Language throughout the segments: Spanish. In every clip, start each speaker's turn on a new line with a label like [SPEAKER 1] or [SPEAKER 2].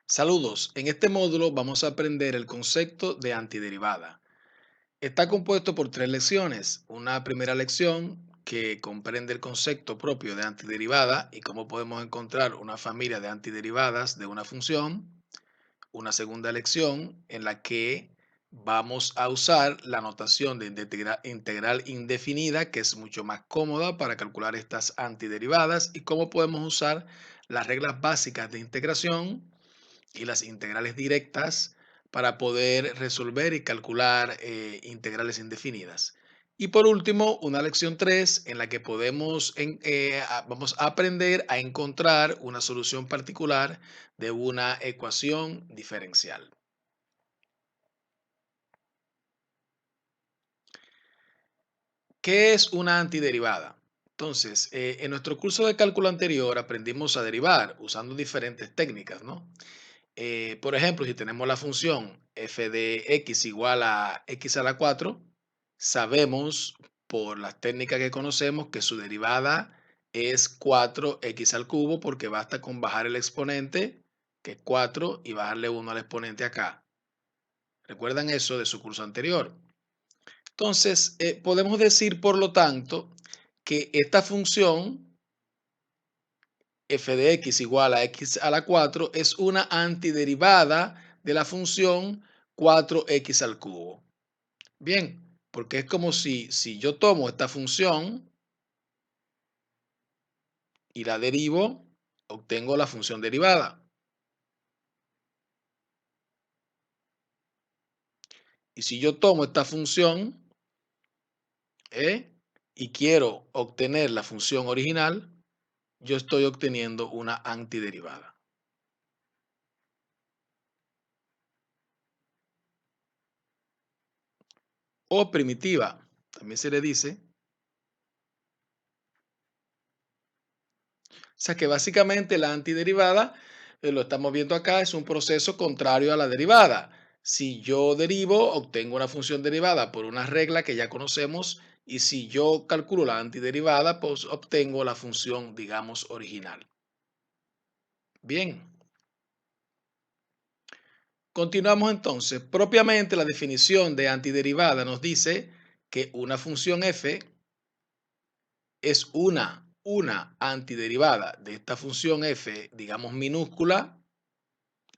[SPEAKER 1] Saludos, en este módulo vamos a aprender el concepto de antiderivada. Está compuesto por tres lecciones. Una primera lección que comprende el concepto propio de antiderivada y cómo podemos encontrar una familia de antiderivadas de una función. Una segunda lección en la que vamos a usar la notación de integral indefinida, que es mucho más cómoda para calcular estas antiderivadas, y cómo podemos usar las reglas básicas de integración y las integrales directas para poder resolver y calcular integrales indefinidas. Y por último, una lección 3 en la que vamos a aprender a encontrar una solución particular de una ecuación diferencial. ¿Qué es una antiderivada? Entonces, en nuestro curso de cálculo anterior aprendimos a derivar usando diferentes técnicas, ¿no? Por ejemplo, si tenemos la función f de x igual a x a la 4, sabemos por las técnicas que conocemos que su derivada es 4x al cubo porque basta con bajar el exponente, que es 4, y bajarle 1 al exponente acá. ¿Recuerdan eso de su curso anterior? Entonces, podemos decir, por lo tanto, que esta función f de x igual a x a la 4 es una antiderivada de la función 4x al cubo. Bien, porque es como si yo tomo esta función y la derivo, obtengo la función derivada. Y si yo tomo esta función y quiero obtener la función original, yo estoy obteniendo una antiderivada. O primitiva, también se le dice. O sea que básicamente la antiderivada, lo estamos viendo acá, es un proceso contrario a la derivada. Si yo derivo, obtengo una función derivada por una regla que ya conocemos, y si yo calculo la antiderivada, pues obtengo la función, digamos, original. Bien, continuamos entonces. Propiamente la definición de antiderivada nos dice que una función f es una antiderivada de esta función f, digamos minúscula,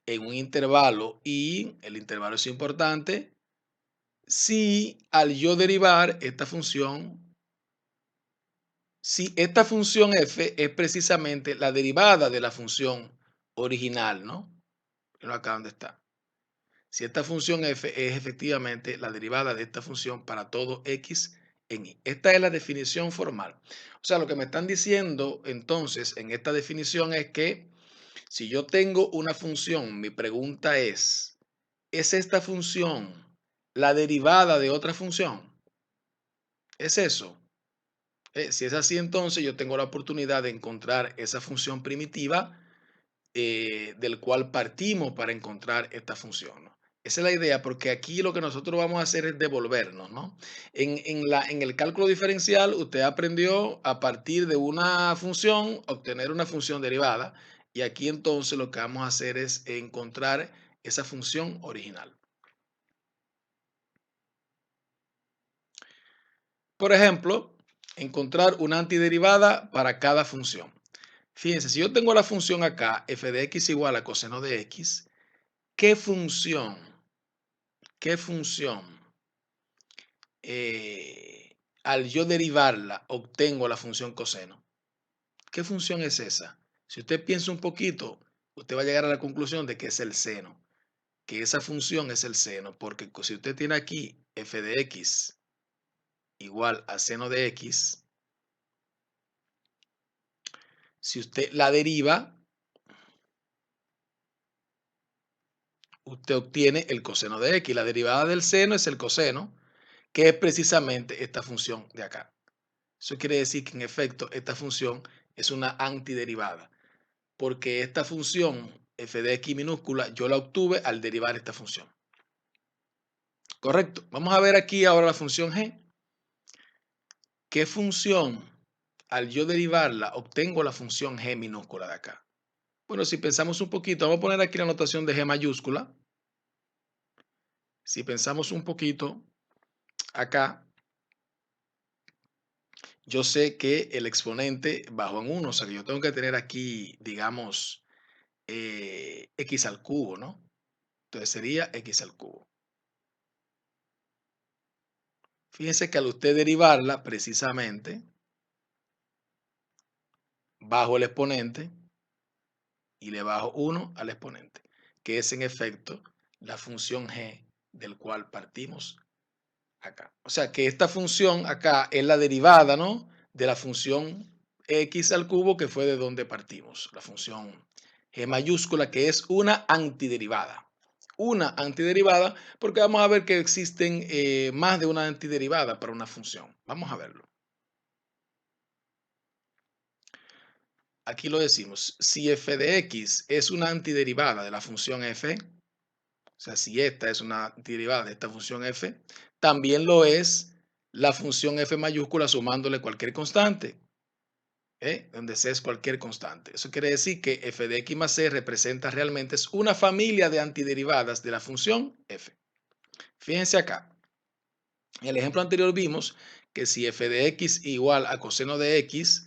[SPEAKER 1] en un intervalo y el intervalo es importante, si al yo derivar esta función, si esta función f es precisamente la derivada de la función original, ¿no? Pero acá donde está. Si esta función f es efectivamente la derivada de esta función para todo x en y. Esta es la definición formal. O sea, lo que me están diciendo entonces en esta definición es que si yo tengo una función, mi pregunta ¿es esta función la derivada de otra función? ¿Es eso? Si es así, entonces yo tengo la oportunidad de encontrar esa función primitiva del cual partimos para encontrar esta función, ¿no? Esa es la idea, porque aquí lo que nosotros vamos a hacer es devolvernos, ¿no? En el cálculo diferencial, usted aprendió a partir de una función, obtener una función derivada, y aquí entonces lo que vamos a hacer es encontrar esa función original. Por ejemplo, encontrar una antiderivada para cada función. Fíjense, si yo tengo la función acá, f de x igual a coseno de x, ¿qué función, qué función, al yo derivarla, obtengo la función coseno? ¿Qué función es esa? Si usted piensa un poquito, usted va a llegar a la conclusión de que es el seno, que esa función es el seno, porque si usted tiene aquí f de x igual a seno de x, si usted la deriva, usted obtiene el coseno de x. La derivada del seno es el coseno, que es precisamente esta función de acá. Eso quiere decir que en efecto esta función es una antiderivada, porque esta función f de x minúscula yo la obtuve al derivar esta función. Correcto. Vamos a ver aquí ahora la función g. ¿Qué función al yo derivarla obtengo la función g minúscula de acá? Bueno, si pensamos un poquito, vamos a poner aquí la notación de G mayúscula. Si pensamos un poquito acá, yo sé que el exponente bajó en 1, o sea que yo tengo que tener aquí, digamos, x al cubo, ¿no? Entonces sería x al cubo. Fíjense que al usted derivarla precisamente, bajo el exponente y le bajo 1 al exponente, que es en efecto la función g del cual partimos acá. O sea que esta función acá es la derivada, ¿no? De la función x al cubo, que fue de donde partimos. La función g mayúscula, que es una antiderivada. Una antiderivada, porque vamos a ver que existen más de una antiderivada para una función. Vamos a verlo. Aquí lo decimos. Si f de x es una antiderivada de la función f, o sea, si esta es una derivada de esta función f, también lo es la función f mayúscula sumándole cualquier constante, donde c es cualquier constante. Eso quiere decir que f de x más c representa realmente es una familia de antiderivadas de la función f. Fíjense acá. En el ejemplo anterior vimos que si f de x igual a coseno de x,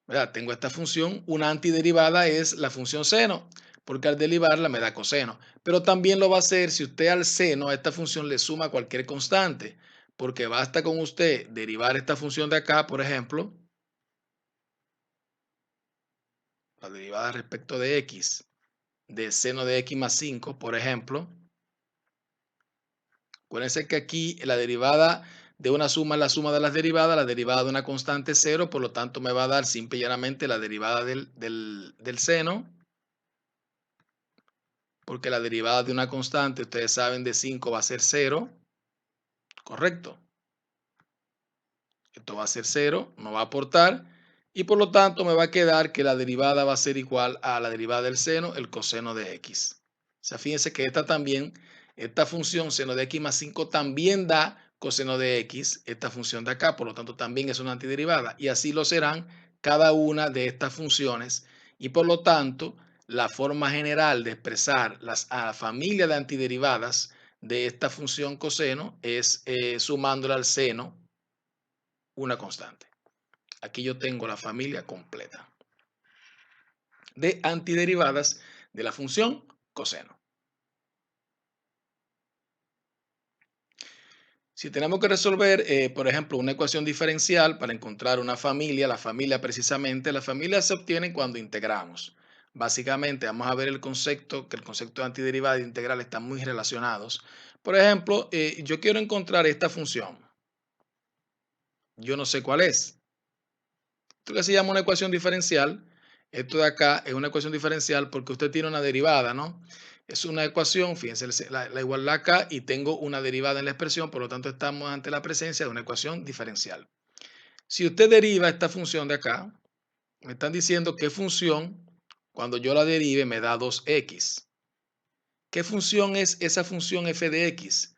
[SPEAKER 1] ¿verdad? Tengo esta función, una antiderivada es la función seno, porque al derivarla me da coseno. Pero también lo va a hacer si usted al seno a esta función le suma cualquier constante, porque basta con usted derivar esta función de acá, por ejemplo, la derivada respecto de x, de seno de x más 5, por ejemplo. Acuérdense que aquí la derivada de una suma es la suma de las derivadas, la derivada de una constante es 0, por lo tanto me va a dar simple y llanamente la derivada del seno, porque la derivada de una constante, ustedes saben, de 5 va a ser 0, ¿correcto? Esto va a ser 0, no va a aportar, y por lo tanto me va a quedar que la derivada va a ser igual a la derivada del seno, el coseno de x. O sea, fíjense que esta también, esta función seno de x más 5 también da coseno de x, esta función de acá, por lo tanto también es una antiderivada. Y así lo serán cada una de estas funciones. Y por lo tanto, la forma general de expresar la familia de antiderivadas de esta función coseno es sumándola al seno una constante. Aquí yo tengo la familia completa de antiderivadas de la función coseno. Si tenemos que resolver, por ejemplo, una ecuación diferencial para encontrar una familia, la familia precisamente, la familia se obtiene cuando integramos. Básicamente, vamos a ver el concepto, que el concepto de antiderivada e integral están muy relacionados. Por ejemplo, yo quiero encontrar esta función. Yo no sé cuál es. Esto que se llama una ecuación diferencial. Esto de acá es una ecuación diferencial porque usted tiene una derivada, ¿no? Es una ecuación, fíjense, la igualdad acá y tengo una derivada en la expresión, por lo tanto estamos ante la presencia de una ecuación diferencial. Si usted deriva esta función de acá, me están diciendo qué función, cuando yo la derive, me da 2x. ¿Qué función es esa función f de x?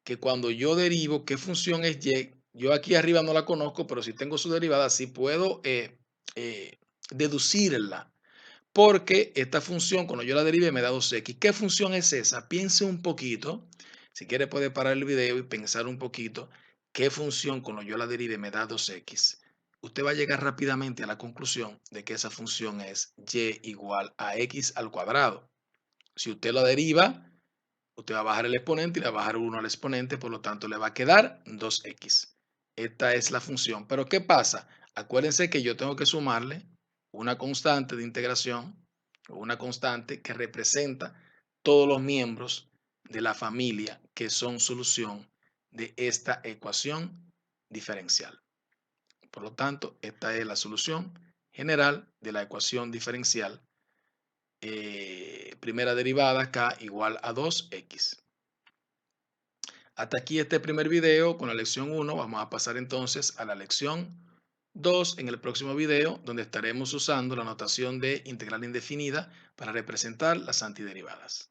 [SPEAKER 1] Que cuando yo derivo, ¿qué función es y? Yo aquí arriba no la conozco, pero si tengo su derivada, sí puedo eh, deducirla. Porque esta función, cuando yo la derive, me da 2x. ¿Qué función es esa? Piense un poquito. Si quiere, puede parar el video y pensar un poquito. ¿Qué función, cuando yo la derive, me da 2x? Usted va a llegar rápidamente a la conclusión de que esa función es y igual a x al cuadrado. Si usted la deriva, usted va a bajar el exponente y le va a bajar 1 al exponente, por lo tanto le va a quedar 2x. Esta es la función. Pero ¿qué pasa? Acuérdense que yo tengo que sumarle una constante de integración o una constante que representa todos los miembros de la familia que son solución de esta ecuación diferencial. Por lo tanto, esta es la solución general de la ecuación diferencial. Primera derivada k igual a 2x. Hasta aquí este primer video con la lección 1. Vamos a pasar entonces a la lección 2 en el próximo video, donde estaremos usando la notación de integral indefinida para representar las antiderivadas.